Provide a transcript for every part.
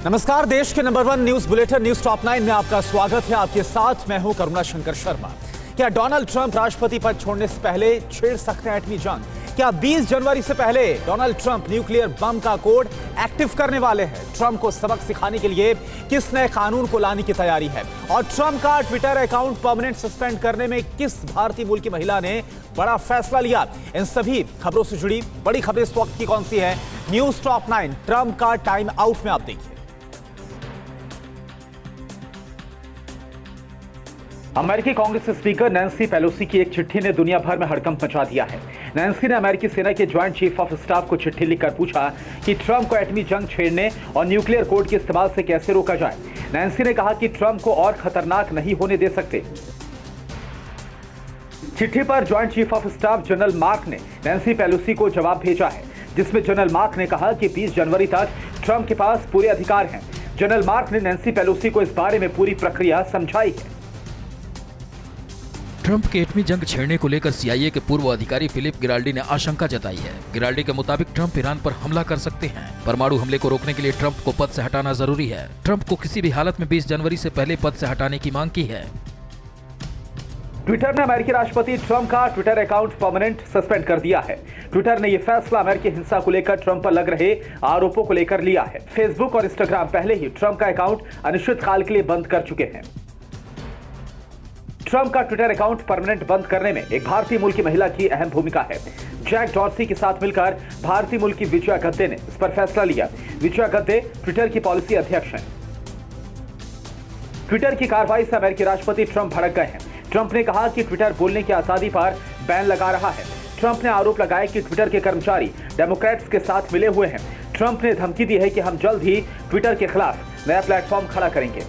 नमस्कार, देश के number 1 news bulletin news top 9 में आपका स्वागत है। आपके साथ मैं हूं करुणा शंकर शर्मा। क्या डोनाल्ड ट्रंप राष्ट्रपति पद छोड़ने से पहले छेड़ सकते हैं एटमी जंग? क्या 20 जनवरी से पहले डोनाल्ड ट्रंप न्यूक्लियर बम का कोड एक्टिव करने वाले हैं? ट्रंप को सबक सिखाने के लिए किस नए कानून को लाने की तैयारी है? और ट्रंप का ट्विटर अकाउंट परमानेंट सस्पेंड करने में किस भारतीय मूल की महिला ने बड़ा फैसला लिया? इन सभी खबरों से जुड़ी बड़ी खबरें इस वक्त की कौन सी है? न्यूज टॉप 9 ट्रंप का टाइम आउट में आप देखिए। अमेरिकी कांग्रेस स्पीकर नैन्सी पेलोसी की एक चिट्ठी ने दुनिया भर में हड़कंप मचा दिया है। नैन्सी ने अमेरिकी सेना के ज्वाइंट चीफ ऑफ स्टाफ को चिट्ठी लिखकर पूछा कि ट्रंप को एटमी जंग छेड़ने और न्यूक्लियर कोड के इस्तेमाल से कैसे रोका जाए। नैन्सी ने कहा कि ट्रंप को और खतरनाक नहीं होने दे सकते। चिट्ठी पर joint chief of staff general mark ने नैन्सी पेलोसी को जवाब भेजा है, जिसमें जनरल मार्क ने कहा कि 20 जनवरी तक ट्रंप के पास पूरे अधिकार हैं। जनरल मार्क ने नैन्सी पेलोसी को इस बारे में पूरी प्रक्रिया समझाई है। ट्रंप के एटमी जंग छेड़ने को लेकर सीआईए के पूर्व अधिकारी फिलिप गिराल्डी ने आशंका जताई है। गिराल्डी के मुताबिक ट्रंप ईरान पर हमला कर सकते हैं। परमाणु हमले को रोकने के लिए ट्रंप को पद से हटाना जरूरी है। ट्रंप को किसी भी हालत में 20 जनवरी से पहले पद से हटाने की मांग की है। ट्विटर ने अमेरिकी राष्ट्रपति ट्रंप का ट्विटर अकाउंट परमानेंट सस्पेंड कर दिया है। ट्विटर ने यह फैसला अमेरिकी हिंसा को लेकर ट्रंप पर लग रहे आरोपों को लेकर लिया है। फेसबुक और इंस्टाग्राम पहले ही ट्रंप का अकाउंट अनिश्चित काल के लिए बंद कर चुके हैं। ट्रंप का ट्विटर अकाउंट परमानेंट बंद करने में एक भारतीय मूल की महिला की अहम भूमिका है। जैक डॉर्सी के साथ मिलकर भारतीय मूल की विजया गद्दे ने इस पर फैसला लिया। विजया गद्दे ट्विटर की पॉलिसी अध्यक्ष हैं। ट्विटर की कार्रवाई से अमेरिकी राष्ट्रपति ट्रंप भड़क गए हैं। ट्रंप ने कहा कि ट्विटर बोलने की आजादी पर बैन लगा रहा है। ट्रंप ने आरोप लगाया कि ट्विटर के कर्मचारी डेमोक्रेट्स के साथ मिले हुए हैं। ट्रंप ने धमकी दी है कि हम जल्द ही ट्विटर के खिलाफ नया प्लेटफॉर्म खड़ा करेंगे।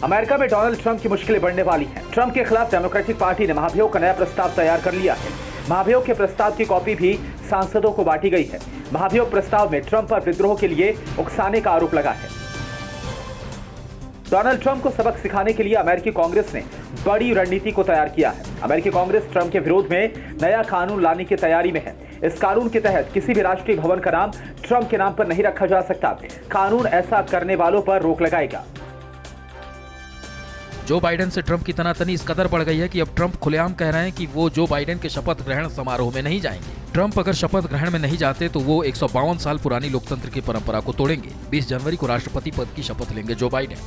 अमेरिका में डोनाल्ड ट्रंप की मुश्किलें बढ़ने वाली हैं। ट्रंप के खिलाफ डेमोक्रेटिक पार्टी ने महाभियोग का नया प्रस्ताव तैयार कर लिया है। महाभियोग के प्रस्ताव की कॉपी भी सांसदों को बांटी गई है। महाभियोग प्रस्ताव में ट्रंप पर विद्रोह के लिए उकसाने का आरोप लगा है। डोनाल्ड ट्रंप को सबक सिखाने के लिए अमेरिकी कांग्रेस ने बड़ी रणनीति को तैयार किया है। अमेरिकी कांग्रेस ट्रंप के विरोध में नया कानून लाने की तैयारी में है। इस कानून के तहत किसी भी राष्ट्रीय भवन का नाम ट्रंप के नाम पर नहीं रखा जा सकता। कानून ऐसा करने वालों पर रोक लगाएगा। जो बाइडेन से ट्रंप की तनातनी इस कदर बढ़ गई है कि अब ट्रंप खुलेआम कह रहे हैं कि वो जो बाइडेन के शपथ ग्रहण समारोह में नहीं जाएंगे। ट्रंप अगर शपथ ग्रहण में नहीं जाते तो वो 152 साल पुरानी लोकतंत्र की परंपरा को तोड़ेंगे। 20 जनवरी को राष्ट्रपति पद की शपथ लेंगे जो बाइडेन।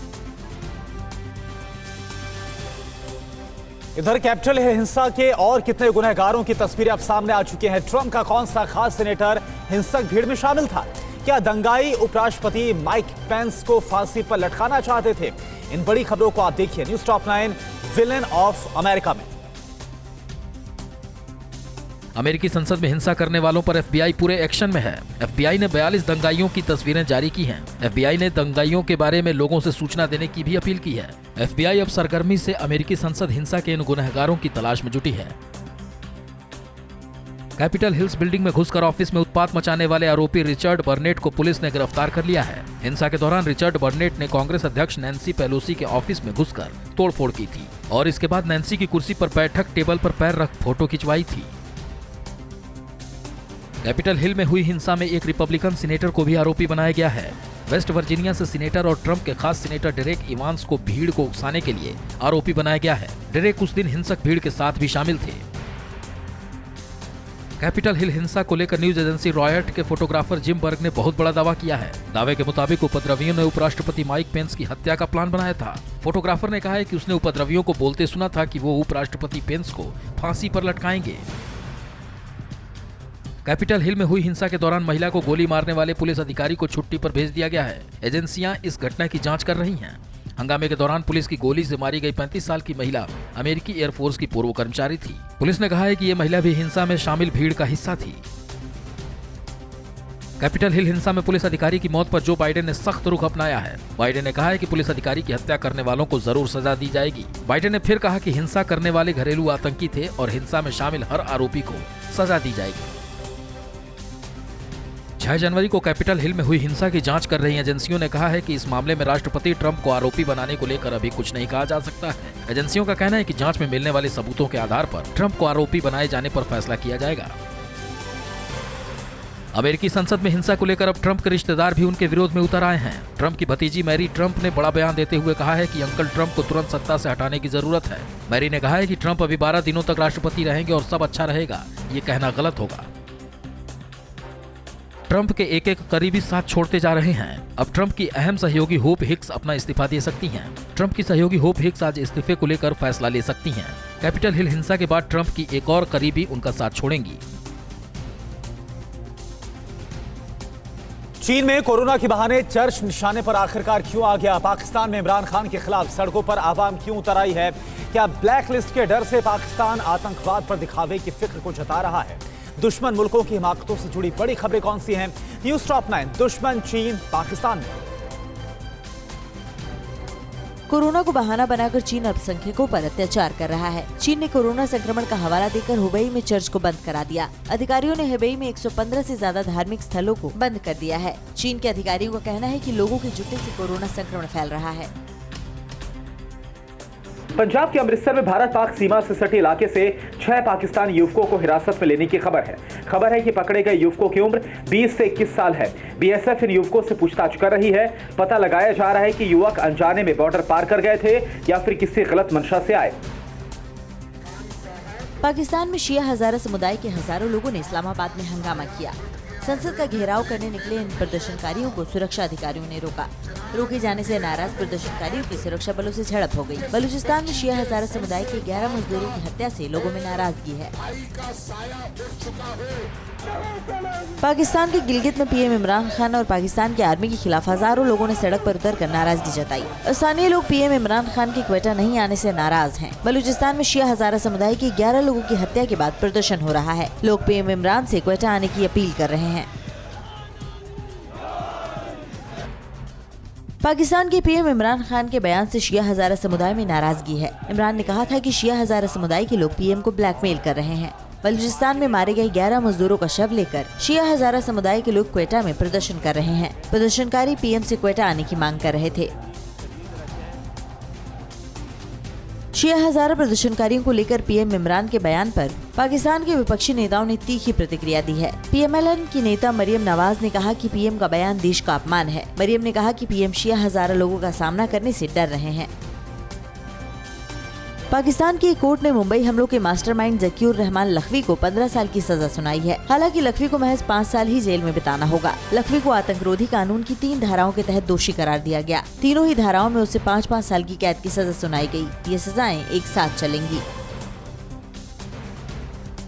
इधर कैपिटल हिल हिंसा के और कितने गुनहगारों की तस्वीरें अब सामने आ चुकी हैं। ट्रंप का कौन सा खास सेनेटर हिंसक भीड़ में शामिल था? क्या दंगाई उपराष्ट्रपति माइक पेंस को फांसी पर लटकाना चाहते थे? इन बड़ी खबरों को आप देखिए news top 9 villain of America में। अमेरिकी संसद में हिंसा करने वालों पर एफबीआई पूरे एक्शन में है। एफबीआई ने 42 दंगाइयों की तस्वीरें जारी की हैं। एफबीआई ने दंगाइयों के बारे में लोगों से सूचना देने की भी अपील की है। एफबीआई अब सरगर्मी से अमेरिकी संसद हिंसा के इन गुनहगारों की तलाश में जुटी है। कैपिटल हिल्स बिल्डिंग में घुसकर ऑफिस में उत्पात मचाने वाले आरोपी रिचर्ड बर्नेट को पुलिस ने गिरफ्तार कर लिया है। हिंसा के दौरान रिचर्ड बर्नेट ने कांग्रेस अध्यक्ष नैन्सी पेलोसी के ऑफिस में घुसकर तोड़फोड़ की थी और इसके बाद नैन्सी की कुर्सी पर बैठक टेबल पर पैर रख फोटो खिंचवाई थी। कैपिटल हिल में हुई हिंसा में एक रिपब्लिकन सीनेटर को भी आरोपी बनाया गया है। वेस्ट वर्जीनिया से सीनेटर और ट्रंप के खास सीनेटर डेरेक इवांस को भीड़ को उकसाने के लिए आरोपी बनाया गया है। डेरेक उस दिन हिंसक भीड़ के साथ भी शामिल थे। कैपिटल हिल हिंसा को लेकर न्यूज एजेंसी रॉयट के फोटोग्राफर जिम बर्ग ने बहुत बड़ा दावा किया है। दावे के मुताबिक उपद्रवियों ने उपराष्ट्रपति माइक पेंस की हत्या का प्लान बनाया था। फोटोग्राफर ने कहा है कि उसने उपद्रवियों को बोलते सुना था कि वो उपराष्ट्रपति पेंस को फांसी पर लटकाएंगे। कैपिटल हिल में हुई हिंसा के दौरान महिला को गोली मारने वाले पुलिस अधिकारी को छुट्टी पर भेज दिया गया है। एजेंसियां इस घटना की जांच कर रही हैं। हंगामे के दौरान पुलिस की गोली से मारी गई 35 साल की महिला अमेरिकी एयरफोर्स की पूर्व कर्मचारी थी। पुलिस ने कहा है कि ये महिला भी हिंसा में शामिल भीड़ का हिस्सा थी। कैपिटल हिल हिंसा में पुलिस अधिकारी की मौत पर जो बाइडेन ने सख्त रुख अपनाया है। बाइडेन ने कहा है कि पुलिस अधिकारी की हत्या करने वालों को जरूर सजा दी जाएगी। बाइडेन ने फिर कहा कि हिंसा करने वाले घरेलू आतंकी थे और हिंसा में शामिल हर आरोपी को सजा दी जाएगी। 6 जनवरी को कैपिटल हिल में हुई हिंसा की जांच कर रही एजेंसियों ने कहा है कि इस मामले में राष्ट्रपति ट्रंप को आरोपी बनाने को लेकर अभी कुछ नहीं कहा जा सकता है। एजेंसियों का कहना है कि जांच में मिलने वाले सबूतों के आधार पर ट्रंप को आरोपी बनाए जाने पर फैसला किया जाएगा। अमेरिकी संसद में हिंसा को लेकर अब ट्रंप के रिश्तेदार भी उनके विरोध में उतर आए हैं। ट्रंप की भतीजी मैरी ट्रंप ने बड़ा बयान देते हुए कहा है कि अंकल ट्रंप को तुरंत सत्ता से हटाने की जरूरत है। मैरी ने कहा है कि ट्रंप अभी 12 दिनों तक राष्ट्रपति रहेंगे और सब अच्छा रहेगा, ये कहना गलत होगा। ट्रंप के एक एक करीबी साथ छोड़ते जा रहे हैं। अब ट्रंप की अहम सहयोगी होप हिक्स अपना इस्तीफा दे सकती हैं। ट्रंप की सहयोगी होप हिक्स आज इस्तीफे को लेकर फैसला ले सकती हैं। कैपिटल हिल हिंसा के बाद ट्रंप की एक और करीबी उनका साथ छोड़ेंगी। चीन में कोरोना के बहाने चर्च निशाने पर आखिरकार क्यों आ गया? पाकिस्तान में इमरान खान के खिलाफ सड़कों पर आवाम क्यों उतर आई है? क्या ब्लैक लिस्ट के डर से पाकिस्तान आतंकवाद पर दिखावे की फिक्र को जता रहा है? दुश्मन मुल्कों की हिमाकतों से जुड़ी बड़ी खबरें कौन सी हैं? न्यूज टॉप 9 दुश्मन चीन पाकिस्तान में। कोरोना को बहाना बनाकर चीन अल्पसंख्यकों पर अत्याचार कर रहा है। चीन ने कोरोना संक्रमण का हवाला देकर हुबेई में चर्च को बंद करा दिया। अधिकारियों ने हुबेई में 115 से ज्यादा धार्मिक स्थलों को बंद कर दिया है। चीन के अधिकारियों का कहना है कि लोगों के जुटने से कोरोना संक्रमण फैल रहा है। पंजाब के अमृतसर में भारत पाक सीमा से सटे इलाके से 6 पाकिस्तानी युवकों को हिरासत में लेने की खबर है कि पकड़े गए युवकों की उम्र 20 से 21 साल है। बीएसएफ इन युवकों से पूछताछ कर रही है। पता लगाया जा रहा है कि युवक अनजाने में बॉर्डर पार कर गए थे या फिर किसी गलत मंशा से आए। पाकिस्तान में शिया हजारा समुदाय के हजारों लोगों ने इस्लामाबाद में हंगामा किया। संसद का घेराव करने निकले इन प्रदर्शनकारियों को सुरक्षा अधिकारियों ने रोका। रोके जाने से नाराज प्रदर्शनकारियों की सुरक्षा बलों से झड़प हो गई। बलूचिस्तान में शिया हजारा समुदाय के 11 मजदूरों की हत्या से लोगों में नाराजगी है। पाकिस्तान के गिलगित में पीएम इमरान खान और पाकिस्तान की आर्मी के खिलाफ हजारों लोगों ने सड़क पर उतरकर नाराजगी जताई। स्थानीय लोग पीएम इमरान खान के क्वेटा नहीं आने से नाराज हैं। बलूचिस्तान में शिया हजारा समुदाय के 11 लोगों की हत्या के बाद प्रदर्शन हो रहा है। लोग पीएम इमरान से क्वेटा आने की अपील कर रहे हैं। पाकिस्तान के पीएम इमरान खान के बयान से शिया हजारा समुदाय में नाराजगी है। इमरान ने कहा था कि शिया हजारा समुदाय के लोग पीएम को ब्लैकमेल कर रहे हैं। बलूचिस्तान में मारे गए 11 मजदूरों का शव लेकर शिया हजारा समुदाय के लोग क्वेटा में प्रदर्शन कर रहे हैं। प्रदर्शनकारी पीएम से क्वेटा आने की मांग कर रहे थे। शिया हजारा प्रदर्शनकारियों को लेकर पीएम इमरान के बयान पर पाकिस्तान के विपक्षी नेताओं ने तीखी प्रतिक्रिया दी है। पीएमएलएन की नेता मरियम नवाज ने कहा कि पीएम का बयान देश का अपमान है। मरियम ने कहा कि पीएम शिया हजारा लोगों का सामना करने से डर रहे हैं। पाकिस्तान की एक कोर्ट ने मुंबई हमलों के मास्टरमाइंड ज़कीउर रहमान लखवी को 15 साल की सजा सुनाई है। हालांकि लखवी को महज 5 साल ही जेल में बिताना होगा। लखवी को आतंकरोधी कानून की 3 धाराओं के तहत दोषी करार दिया गया। तीनों ही धाराओं में उसे 5-5 साल की कैद की सजा सुनाई गई। ये सजाएं एक साथ चलेंगी।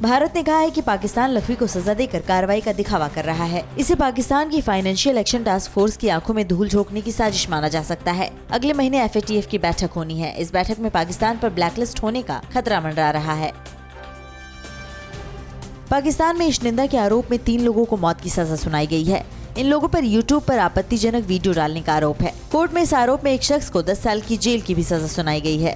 भारत ने कहा है कि पाकिस्तान लखवी को सजा देकर कार्रवाई का दिखावा कर रहा है। इसे पाकिस्तान की फाइनेंशियल एक्शन टास्क फोर्स की आंखों में धूल झोंकने की साजिश माना जा सकता है। अगले महीने FATF की बैठक होनी है। इस बैठक में पाकिस्तान पर ब्लैकलिस्ट होने का खतरा मंडरा रहा है। पाकिस्तान में इश्निंदा के आरोप में 3 लोगों को मौत की सजा सुनाई गई है। इन लोगों पर YouTube पर आपत्तिजनक वीडियो डालने का आरोप है। कोर्ट में इस आरोप में एक शख्स को 10 साल की जेल की भी सजा सुनाई गई है।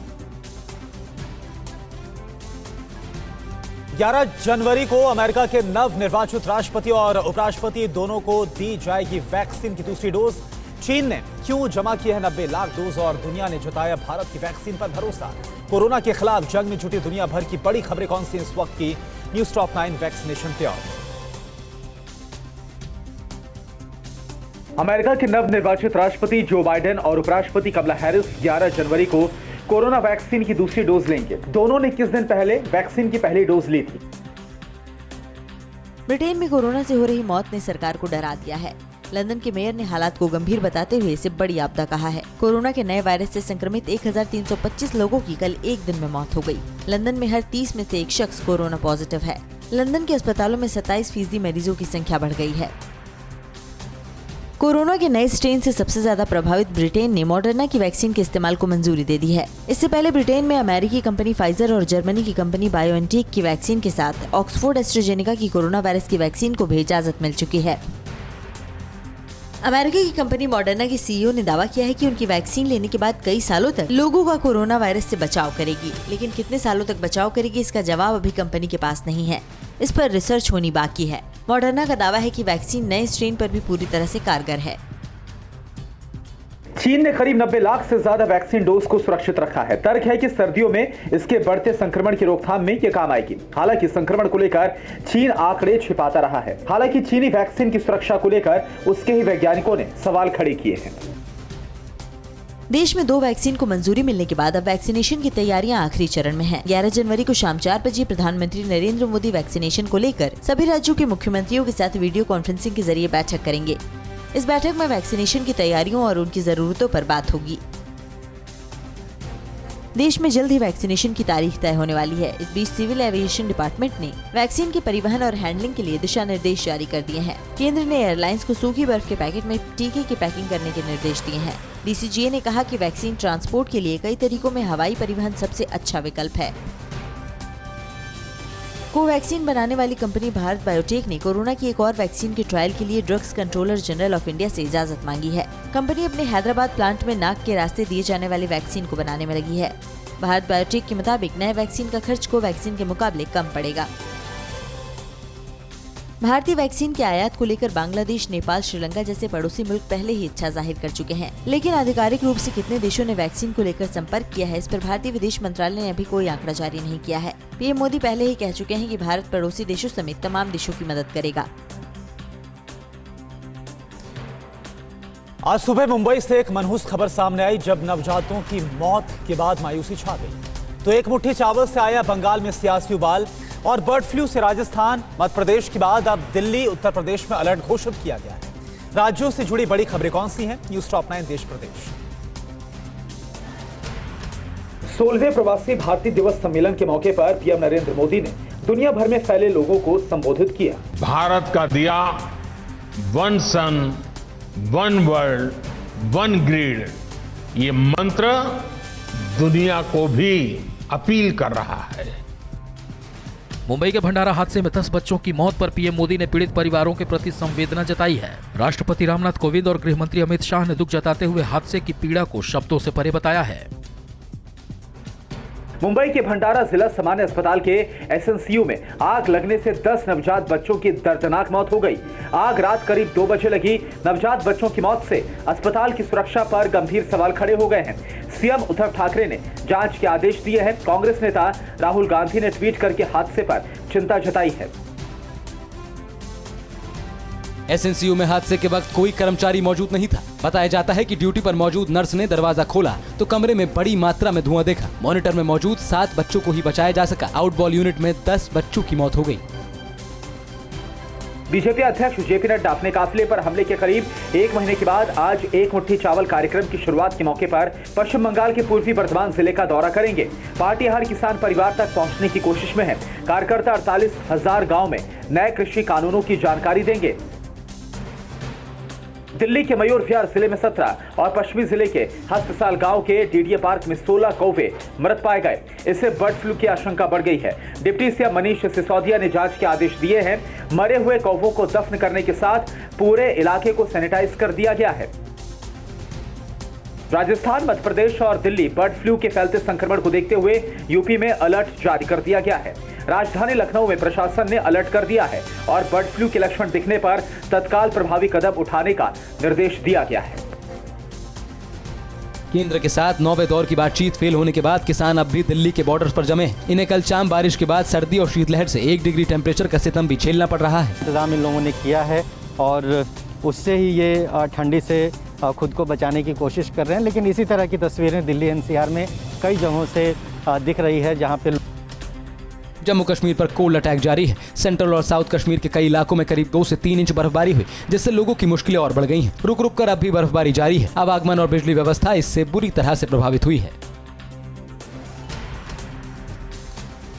11 जनवरी को अमेरिका के नव निर्वाचित राष्ट्रपति और उपराष्ट्रपति दोनों को दी जाएगी वैक्सीन की दूसरी डोज। चीन ने क्यों जमा किए हैं 90 लाख डोज और दुनिया ने जताया भारत की वैक्सीन पर भरोसा। कोरोना के खिलाफ जंग में जुटी दुनिया भर की बड़ी खबरें कौन सी इस वक्त की news top 9 vaccination pure. America के नव निर्वाचित राष्ट्रपति जो बाइडेन और उपराष्ट्रपति कमला हैरिस 11 जनवरी को कोरोना वैक्सीन की दूसरी डोज लेंगे। दोनों ने किस दिन पहले वैक्सीन की पहली डोज ली थी। ब्रिटेन में कोरोना से हो रही मौत ने सरकार को डरा दिया है। लंदन के मेयर ने हालात को गंभीर बताते हुए इसे बड़ी आपदा कहा है। कोरोना के नए वायरस से संक्रमित 1325 लोगों की कल एक दिन में मौत हो गई। लंदन में हर 30 में से एक शख्स कोरोना पॉजिटिव है। लंदन के अस्पतालों में 27% मरीजों की संख्या बढ़ गई है। कोरोना के नए स्ट्रेन से सबसे ज्यादा प्रभावित ब्रिटेन ने मॉडर्ना की वैक्सीन के इस्तेमाल को मंजूरी दे दी है। इससे पहले ब्रिटेन में अमेरिकी कंपनी फाइजर और जर्मनी की कंपनी बायोएनटेक की वैक्सीन के साथ ऑक्सफोर्ड एस्ट्राजेनेका की कोरोना वायरस की वैक्सीन को भी इजाजत मिल चुकी है। अमेरिका की कंपनी मॉडर्ना के CEO ने दावा किया है कि उनकी वैक्सीन लेने के बाद कई सालों तक लोगों का कोरोना वायरस से बचाव करेगी, लेकिन कितने सालों तक बचाव करेगी इसका जवाब अभी कंपनी के पास नहीं है। इस पर रिसर्च होनी बाकी है। मॉडर्ना का दावा है कि वैक्सीन नए स्ट्रेन पर भी पूरी तरह से कारगर है। चीन ने करीब 90 लाख से ज्यादा वैक्सीन डोज को सुरक्षित रखा है। तर्क है कि सर्दियों में इसके बढ़ते संक्रमण की रोकथाम में यह काम आएगी। हालांकि संक्रमण को लेकर चीन आंकड़े छिपाता रहा है। हालांकि चीनी वैक्सीन की सुरक्षा को लेकर उसके ही वैज्ञानिकों ने सवाल खड़े किए हैं। देश में 2 वैक्सीन को मंजूरी मिलने के बाद अब वैक्सीनेशन की तैयारियां आखिरी चरण में हैं। 11 जनवरी को शाम 4 बजे प्रधानमंत्री नरेंद्र मोदी वैक्सीनेशन को लेकर सभी राज्यों के मुख्यमंत्रियों के साथ वीडियो कॉन्फ्रेंसिंग के जरिए बैठक करेंगे। इस बैठक में वैक्सीनेशन की तैयारियों और उनकी जरूरतों पर बात होगी। देश में जल्द ही वैक्सीनेशन की तारीख तय होने वाली है। इस बीच सिविल एविएशन डिपार्टमेंट ने वैक्सीन के परिवहन और हैंडलिंग के लिए दिशा निर्देश जारी कर दिए हैं। केंद्र ने एयरलाइंस को सूखी बर्फ के पैकेट में टीके की पैकिंग करने के निर्देश दिए हैं। डीसीजीए ने कहा कि वैक्सीन ट्रांसपोर्ट के लिए कई तरीकों में हवाई परिवहन सबसे अच्छा विकल्प है। कोवैक्सीन बनाने वाली कंपनी भारत बायोटेक ने कोरोना की एक और वैक्सीन के ट्रायल के लिए drugs controller general of India से इजाजत मांगी है। कंपनी अपने हैदराबाद प्लांट में नाक के रास्ते दिए जाने वाली वैक्सीन को बनाने में लगी है। भारत बायोटेक के मुताबिक नए वैक्सीन का खर्च कोवैक्सीन के मुकाबले कम पड़ेगा। भारतीय वैक्सीन के आयात को लेकर बांग्लादेश, नेपाल, श्रीलंका जैसे पड़ोसी मुल्क पहले ही इच्छा जाहिर कर चुके हैं, लेकिन आधिकारिक रूप से कितने देशों ने वैक्सीन को लेकर संपर्क किया है, इस पर भारतीय विदेश मंत्रालय ने अभी कोई आंकड़ा जारी नहीं किया है। पीएम मोदी पहले ही कह चुके हैं कि भारत पड़ोसी देशों समेत तमाम देशों की मदद करेगा। आज सुबह मुंबई से एक मनहूस खबर सामने आई, जब नवजातों की मौत के बाद मायूसी छा गई। तो एक मुट्ठी चावल से आया बंगाल में सियासी उबाल और बर्ड फ्लू से राजस्थान, मध्य प्रदेश के बाद अब दिल्ली, उत्तर प्रदेश में अलर्ट घोषित किया गया है। राज्यों से जुड़ी बड़ी खबरें कौन सी हैं? न्यूज टॉप 9 देश प्रदेश। 16वें प्रवासी भारतीय दिवस सम्मेलन के मौके पर पीएम नरेंद्र मोदी ने दुनिया भर में फैले लोगों को संबोधित किया। भारत का दिया वन सन, वन वर्ल्ड, वन ग्रिड, ये मंत्र दुनिया को भी अपील कर रहा है। मुंबई के भंडारा हादसे में 10 बच्चों की मौत पर पीएम मोदी ने पीड़ित परिवारों के प्रति संवेदना जताई है। राष्ट्रपति रामनाथ कोविंद और गृह मंत्री अमित शाह ने दुख जताते हुए हादसे की पीड़ा को शब्दों से परे बताया है। मुंबई के भंडारा जिला सामान्य अस्पताल के एसएनसीयू में आग लगने से 10 नवजात बच्चों की दर्दनाक मौत हो गई। आग रात करीब 2 बजे लगी। नवजात बच्चों की मौत से अस्पताल की सुरक्षा पर गंभीर सवाल खड़े हो गए हैं। सीएम उद्धव ठाकरे ने जांच के आदेश दिए हैं। कांग्रेस नेता राहुल गांधी ने ट्वीट करके हादसे पर चिंता जताई है। एसएनसीयू में हादसे के वक्त कोई कर्मचारी मौजूद नहीं था। बताया जाता है कि ड्यूटी पर मौजूद नर्स ने दरवाजा खोला तो कमरे में बड़ी मात्रा में धुआं देखा। मॉनिटर में मौजूद 7 बच्चों को ही बचाया जा सका। आउटबॉल यूनिट में 10 बच्चों की मौत हो गई। बीजेपी अध्यक्ष जेपी नड्डा अपने काफिले पर हमले के करीब 1 महीने के बाद आज एक मुट्ठी चावल कार्यक्रम की शुरुआत के मौके पर पश्चिम बंगाल के पूर्वी बर्धमान जिले का दौरा करेंगे। पार्टी हर किसान परिवार तक पहुंचने की कोशिश में है। कार्यकर्ता 48,000 गाँव में नए कृषि कानूनों की जानकारी देंगे। दिल्ली के मयूर विहार जिले में 17 और पश्चिमी जिले के हस्तसाल गांव के डीडीए पार्क में 16 कौवे मृत पाए गए। इससे बर्ड फ्लू की आशंका बढ़ गई है। डिप्टी सीएम मनीष सिसोदिया ने जांच के आदेश दिए हैं। मरे हुए कौवों को दफन करने के साथ पूरे इलाके को सैनिटाइज कर दिया गया है। राजस्थान, मध्य प्रदेश और दिल्ली बर्ड फ्लू के फैलते संक्रमण को देखते हुए यूपी में अलर्ट जारी कर दिया गया है। राजधानी लखनऊ में प्रशासन ने अलर्ट कर दिया है और बर्ड फ्लू के लक्षण दिखने पर तत्काल प्रभावी कदम उठाने का निर्देश दिया गया है। केंद्र के साथ 9वें दौर की बातचीत फेल होने के बाद किसान अब भी दिल्ली के बॉर्डर्स पर जमे हैं। इन्हें कल शाम बारिश के बाद सर्दी और शीतलहर से 1 डिग्री टेम्परेचर का सितम भी झेलना पड़ रहा है। इंतजाम इन लोगों ने किया है और उससे ही ये ठंडी से खुद को बचाने की कोशिश कर रहे हैं। लेकिन इसी तरह की तस्वीरें दिल्ली एनसीआर में कई जगहों से दिख रही है, जहां पे जम्मू कश्मीर पर कोल्ड अटैक जारी है। सेंट्रल और साउथ कश्मीर के कई इलाकों में करीब 2 से 3 इंच बर्फबारी हुई, जिससे लोगों की मुश्किलें और बढ़ गई हैं। रुक रुक कर अब भी बर्फबारी जारी है। आवागमन और बिजली व्यवस्था इससे बुरी तरह से प्रभावित हुई है।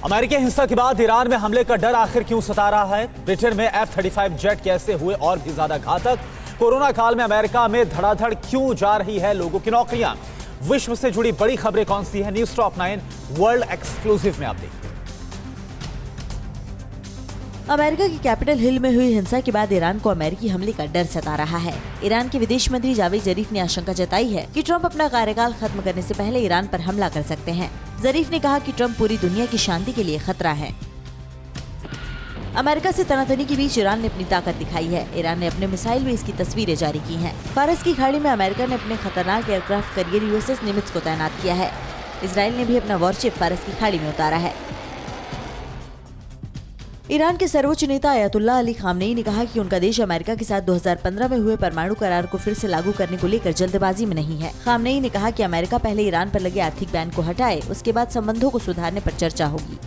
अमेरिकी हिंसा के बाद ईरान में हमले का डर आखिर क्यों सता रहा है? ब्रिटेन में F-35 जेट कैसे हुए और भी ज्यादा घातक? कोरोना काल में अमेरिका में धड़ाधड़ क्यों जा रही है लोगों की नौकरियां? विश्व से जुड़ी बड़ी खबरें कौन सी है? न्यूज टॉप 9 वर्ल्ड एक्सक्लूसिव में आप देखिए। अमेरिका की कैपिटल हिल में हुई हिंसा के बाद ईरान को अमेरिकी हमले का डर सता रहा है। ईरान के विदेश मंत्री जावेद जरीफ ने आशंका जताई है कि ट्रंप अपना कार्यकाल खत्म करने से पहले ईरान पर हमला कर सकते हैं। जरीफ ने कहा कि ट्रंप पूरी दुनिया की शांति के लिए खतरा है। अमेरिका से तनातनी के बीच ईरान ने अपनी ताकत दिखाई है। ईरान ने अपने मिसाइल बेस की तस्वीरें जारी की हैं। फारस की खाड़ी में अमेरिका ने अपने खतरनाक एयरक्राफ्ट कैरियर यूएसएस निमित्ज को तैनात किया है। इसराइल ने भी अपना वॉरशिप फारस की खाड़ी में उतारा है। ईरान के सर्वोच्च नेता अयतुल्लाह अली खामनेई ने कहा कि उनका देश अमेरिका के साथ 2015 में हुए परमाणु करार को फिर से लागू करने को लेकर जल्दबाजी में नहीं है। खामनेई ने कहा कि अमेरिका पहले ईरान पर लगे आर्थिक बैन को हटाए, उसके बाद संबंधों को सुधारने पर चर्चा होगी।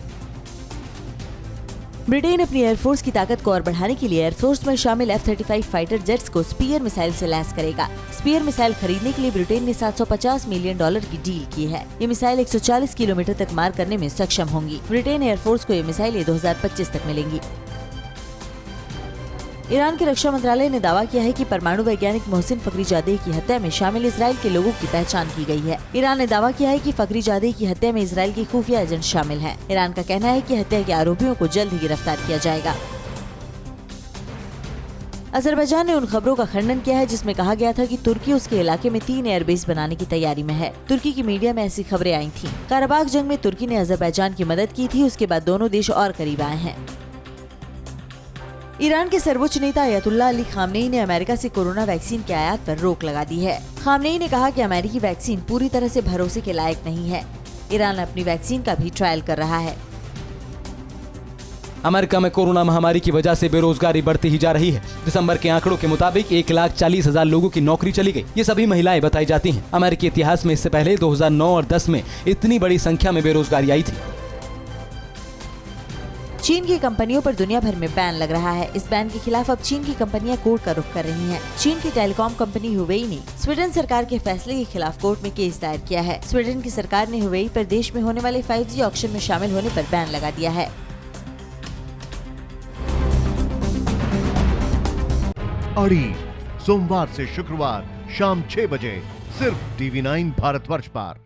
ब्रिटेन अपनी एयरफोर्स की ताकत को और बढ़ाने के लिए एयरफोर्स में शामिल F-35 फाइटर जेट्स को स्पीयर मिसाइल से लैस करेगा। स्पीयर मिसाइल खरीदने के लिए ब्रिटेन ने $750 मिलियन की डील की है। ये मिसाइल 140 किलोमीटर तक मार करने में सक्षम होंगी। ब्रिटेन एयरफोर्स को ये मिसाइलें 2025 तक मिलेंगी। ईरान के रक्षा मंत्रालय ने दावा किया है कि परमाणु वैज्ञानिक मोहसिन फखरीजादेह की हत्या में शामिल इजराइल के लोगों की पहचान की गई है। ईरान ने दावा किया है कि फखरीजादेह की हत्या में इजराइल के खुफिया एजेंट शामिल हैं। ईरान का कहना है कि हत्या के आरोपियों को जल्द ही गिरफ्तार किया जाएगा। अजरबैजान ने उन खबरों का खंडन किया है जिसमें कहा गया था कि तुर्की उसके इलाके में 3 एयरबेस बनाने की तैयारी में है। तुर्की की मीडिया में ऐसी खबरें आई थीं। काराबाग जंग में तुर्की ने अजरबैजान की मदद की थी, उसके बाद दोनों देश और करीब आए हैं। ईरान के सर्वोच्च नेता अयतुल्लाह अली खामनेई ने अमेरिका से कोरोना वैक्सीन के आयात पर रोक लगा दी है। खामनेई ने कहा कि अमेरिकी वैक्सीन पूरी तरह से भरोसे के लायक नहीं है। ईरान अपनी वैक्सीन का भी ट्रायल कर रहा है। अमेरिका में कोरोना महामारी की वजह से बेरोजगारी बढ़ती ही जा रही है। दिसंबर के आंकड़ों के मुताबिक 1,40,000 लोगों की नौकरी चली गई। ये सभी महिलाएं बताई जाती हैं। अमेरिकी इतिहास में इससे पहले 2009 और 10 में इतनी बड़ी संख्या में बेरोजगारी आई थी। चीन की कंपनियों पर दुनिया भर में बैन लग रहा है। इस बैन के खिलाफ अब चीन की कंपनियां कोर्ट का रुख कर रही हैं। चीन की टेलीकॉम कंपनी हुवेई ने स्वीडन सरकार के फैसले के खिलाफ कोर्ट में केस दायर किया है। स्वीडन की सरकार ने हुवेई पर देश में होने वाले 5G ऑक्शन में शामिल होने पर बैन लगा दिया है। अड़ी सोमवार से शुक्रवार शाम 6 बजे सिर्फ TV9 भारतवर्ष पर।